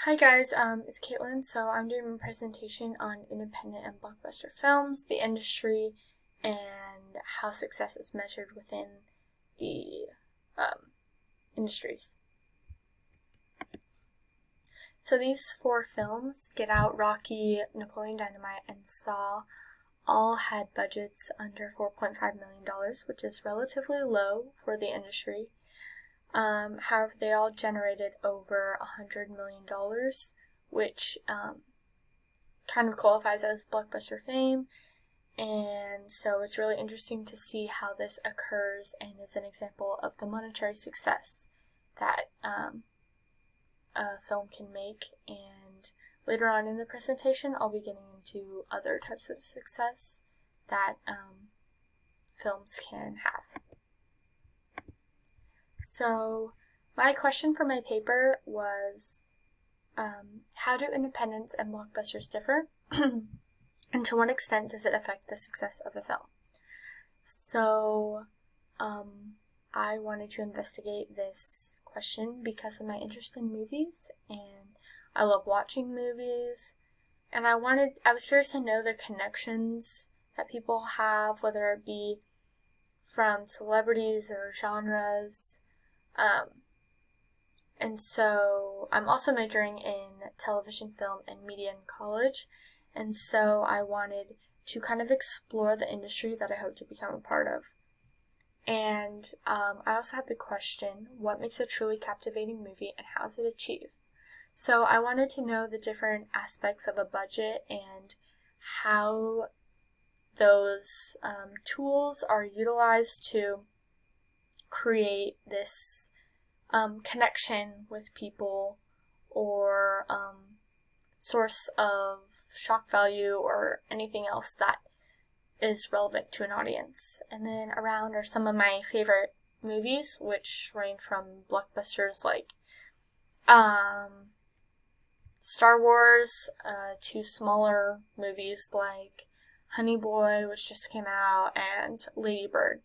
Hi guys, it's Caitlin. So I'm doing a presentation on independent and blockbuster films, the industry, and how success is measured within the industries. So these four films, Get Out, Rocky, Napoleon Dynamite, and Saw, all had budgets under $4.5 million, which is relatively low for the industry. However, they all generated over $100 million, which kind of qualifies as blockbuster fame. And so it's really interesting to see how this occurs and is an example of the monetary success that a film can make. And later on in the presentation, I'll be getting into other types of success that films can have. So my question for my paper was, how do independents and blockbusters differ? And to what extent does it affect the success of a film? So I wanted to investigate this question because of my interest in movies, and I love watching movies, and I was curious to know the connections that people have, whether it be from celebrities or genres. And so I'm also majoring in television, film, and media in college, and so I wanted to kind of explore the industry that I hope to become a part of. And I also had the question, what makes a truly captivating movie and how is it achieved? So I wanted to know the different aspects of a budget and how those tools are utilized to create this connection with people or source of shock value or anything else that is relevant to an audience. And then around are some of my favorite movies, which range from blockbusters like Star Wars to smaller movies like Honey Boy, which just came out, and Lady Bird.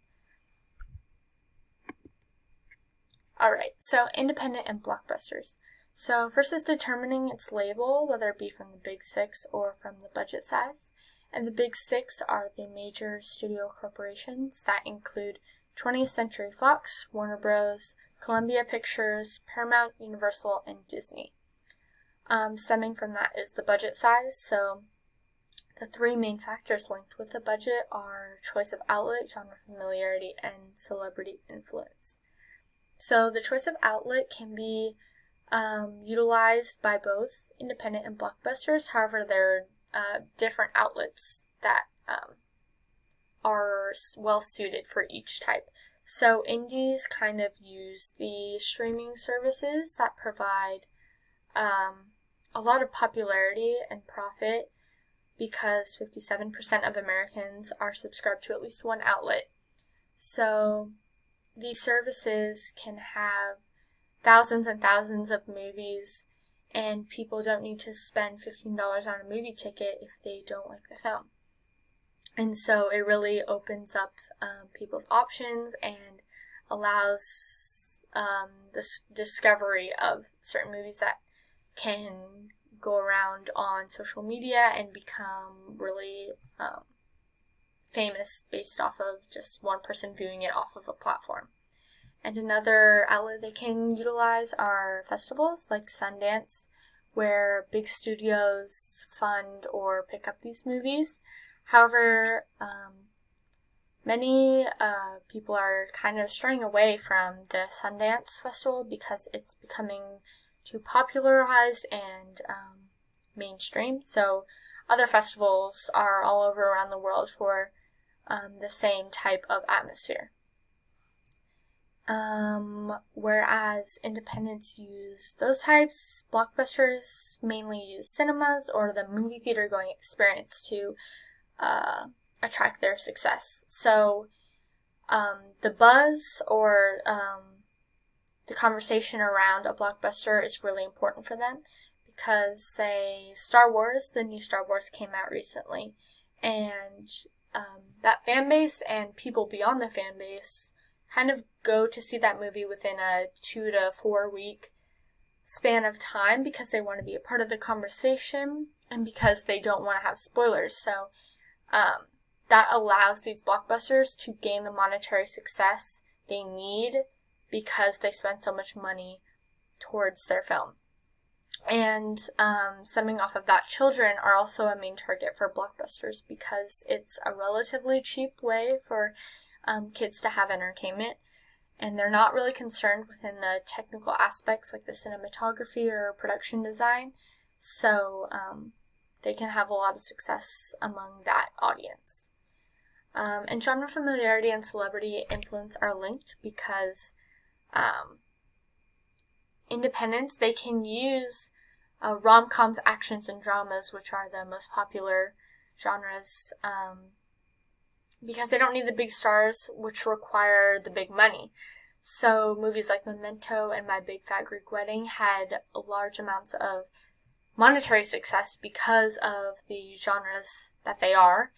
Alright, so independent and blockbusters. So first is determining its label, whether it be from the Big Six or from the budget size. And the Big Six are the major studio corporations that include 20th Century Fox, Warner Bros., Columbia Pictures, Paramount, Universal, and Disney. Stemming from that is the budget size. So the three main factors linked with the budget are choice of outlet, genre familiarity, and celebrity influence. So the choice of outlet can be utilized by both independent and blockbusters. However, there are different outlets that are well suited for each type. So indies kind of use the streaming services that provide a lot of popularity and profit because 57% of Americans are subscribed to at least one outlet. So these services can have thousands and thousands of movies, and people don't need to spend $15 on a movie ticket if they don't like the film. And so it really opens up people's options and allows this discovery of certain movies that can go around on social media and become really famous based off of just one person viewing it off of a platform. And another outlet they can utilize are festivals like Sundance, where big studios fund or pick up these movies. However, many people are kind of straying away from the Sundance Festival because it's becoming too popularized and mainstream. So other festivals are all over around the world for the same type of atmosphere. Whereas independents use those types, blockbusters mainly use cinemas or the movie theater going experience to attract their success. So the buzz or the conversation around a blockbuster is really important for them because, say, Star Wars, the new Star Wars came out recently, and that fan base and people beyond the fan base kind of go to see that movie within a 2 to 4 week span of time because they want to be a part of the conversation and because they don't want to have spoilers. So that allows these blockbusters to gain the monetary success they need because they spend so much money towards their film. And summing off of that, children are also a main target for blockbusters because it's a relatively cheap way for kids to have entertainment, and they're not really concerned within the technical aspects like the cinematography or production design, so they can have a lot of success among that audience. And genre familiarity and celebrity influence are linked because independents, they can use rom-coms, actions, and dramas, which are the most popular genres, because they don't need the big stars, which require the big money. So movies like Memento and My Big Fat Greek Wedding had large amounts of monetary success because of the genres that they are.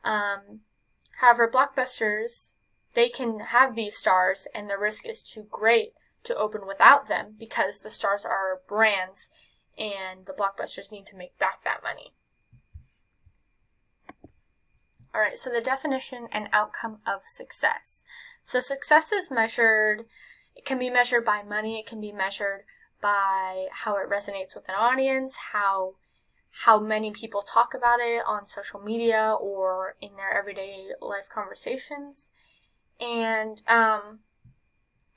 However, blockbusters, they can have these stars, and the risk is too great to open without them because the stars are brands and the blockbusters need to make back that money. Alright, so the definition and outcome of success. So success is measured, it can be measured by money, it can be measured by how it resonates with an audience, how many people talk about it on social media or in their everyday life conversations. And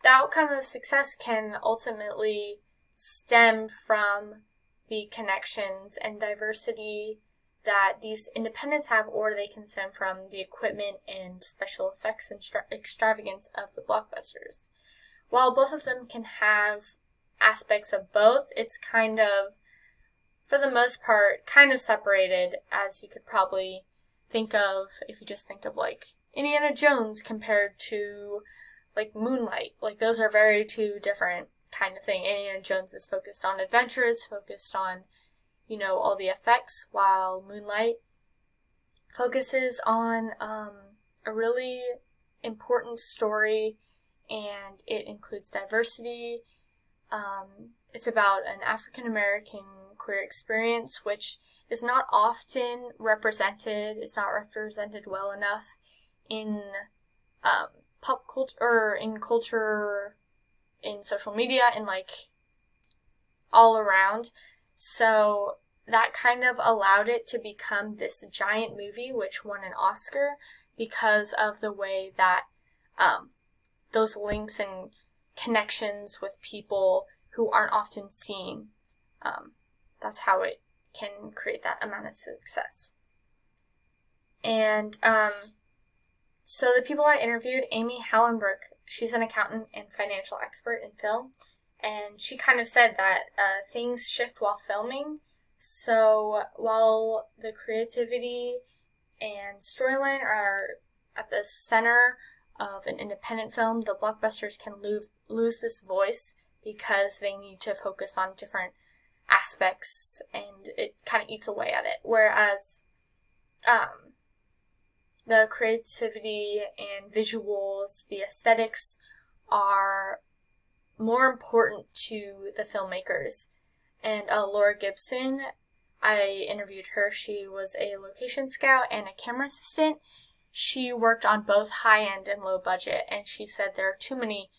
the outcome of success can ultimately stem from the connections and diversity that these independents have, or they can stem from the equipment and special effects and extravagance of the blockbusters. While both of them can have aspects of both, it's kind of, for the most part, kind of separated, as you could probably think of if you just think of like Indiana Jones compared to like Moonlight. Like those are very two different kind of thing. Indiana Jones is focused on adventure, it's focused on, all the effects, while Moonlight focuses on a really important story, and it includes diversity. It's about an African American queer experience, which is not often represented. It's not represented well enough in pop culture, or in culture, in social media, and like all around. So that kind of allowed it to become this giant movie, which won an Oscar because of the way that those links and connections with people who aren't often seen. That's how it can create that amount of success. And so the people I interviewed, Amy Hallenbrook, she's an accountant and financial expert in film, and she kind of said that things shift while filming. So while the creativity and storyline are at the center of an independent film, the blockbusters can lose this voice because they need to focus on different aspects, and it kind of eats away at it. Whereas the creativity and visuals, the aesthetics are more important to the filmmakers. And Laura Gibson, I interviewed her. She was a location scout and a camera assistant. She worked on both high-end and low budget, and she said there are too many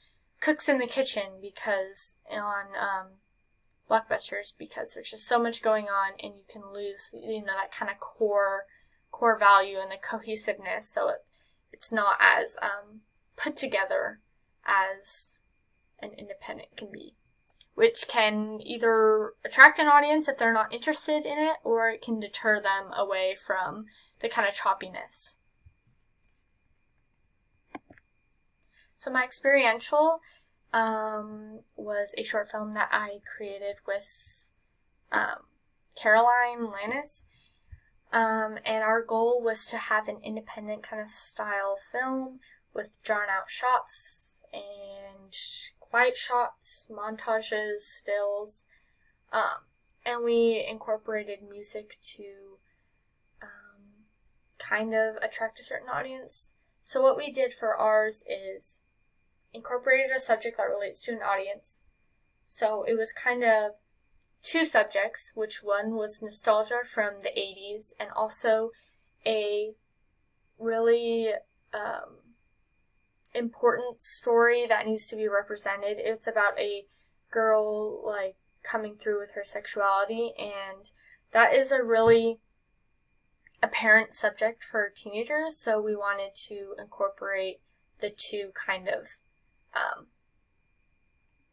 cooks in the kitchen because on blockbusters, because there's just so much going on, and you can lose that kind of core value and the cohesiveness. So it's not as put together as an independent can be, which can either attract an audience if they're not interested in it, or it can deter them away from the kind of choppiness. So my experiential was a short film that I created with Caroline Lannis, and our goal was to have an independent kind of style film with drawn out shots and quiet shots, montages, stills, and we incorporated music to kind of attract a certain audience. So what we did for ours is incorporated a subject that relates to an audience. So it was kind of two subjects, which one was nostalgia from the 80s and also a really important story that needs to be represented. It's about a girl like coming through with her sexuality, and that is a really apparent subject for teenagers, so we wanted to incorporate the two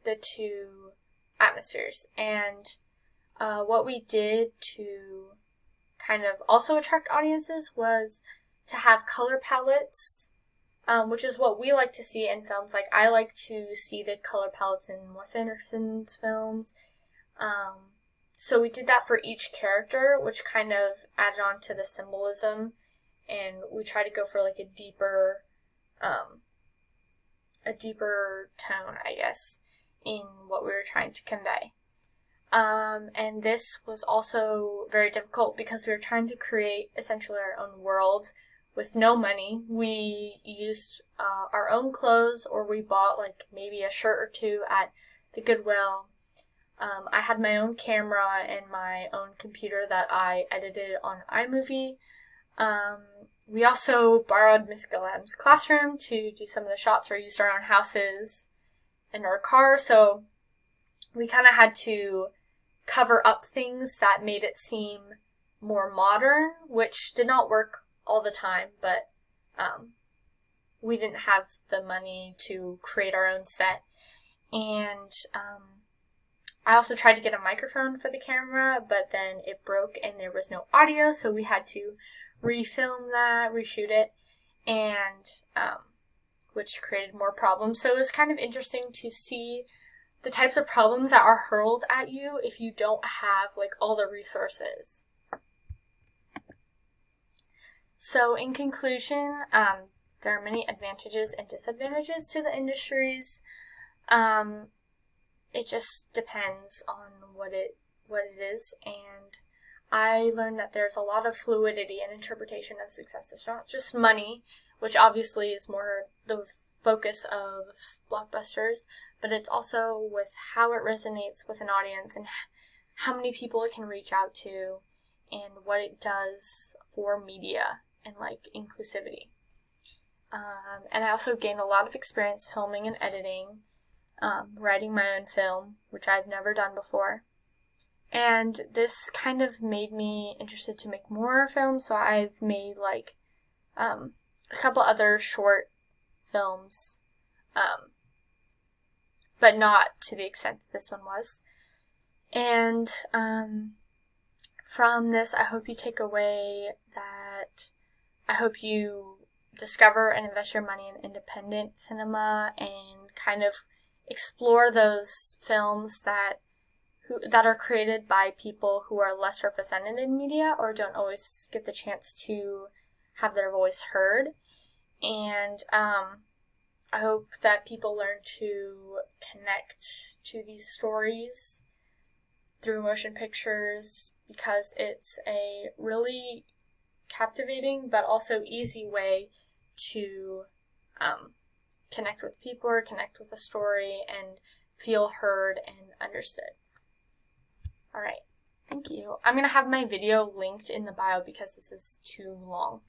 the two atmospheres. And what we did to kind of also attract audiences was to have color palettes, which is what we like to see in films. Like, I like to see the color palettes in Wes Anderson's films. So we did that for each character, which kind of added on to the symbolism, and we tried to go for like a deeper tone, I guess, in what we were trying to convey. And this was also very difficult because we were trying to create essentially our own world with no money. We used our own clothes, or we bought like maybe a shirt or two at the Goodwill. I had my own camera and my own computer that I edited on iMovie. We also borrowed Miss Gillam's classroom to do some of the shots, or used our own houses and our car, so we kind of had to cover up things that made it seem more modern, which did not work all the time, but we didn't have the money to create our own set. And I also tried to get a microphone for the camera, but then it broke and there was no audio, so we had to refilm that, reshoot it, and which created more problems. So it was kind of interesting to see the types of problems that are hurled at you if you don't have like all the resources. So in conclusion, there are many advantages and disadvantages to the industries. It just depends on what it is, and I learned that there's a lot of fluidity and interpretation of success. It's not just money, which obviously is more the focus of blockbusters, but it's also with how it resonates with an audience and how many people it can reach out to and what it does for media and like inclusivity. And I also gained a lot of experience filming and editing, writing my own film, which I've never done before. And this kind of made me interested to make more films, so I've made like a couple other short films, but not to the extent that this one was. And from this, I hope you take away that I hope you discover and invest your money in independent cinema and kind of explore those films that are created by people who are less represented in media or don't always get the chance to have their voice heard. And I hope that people learn to connect to these stories through motion pictures, because it's a really captivating but also easy way to connect with people or connect with a story and feel heard and understood. Alright, thank you. I'm going to have my video linked in the bio because this is too long.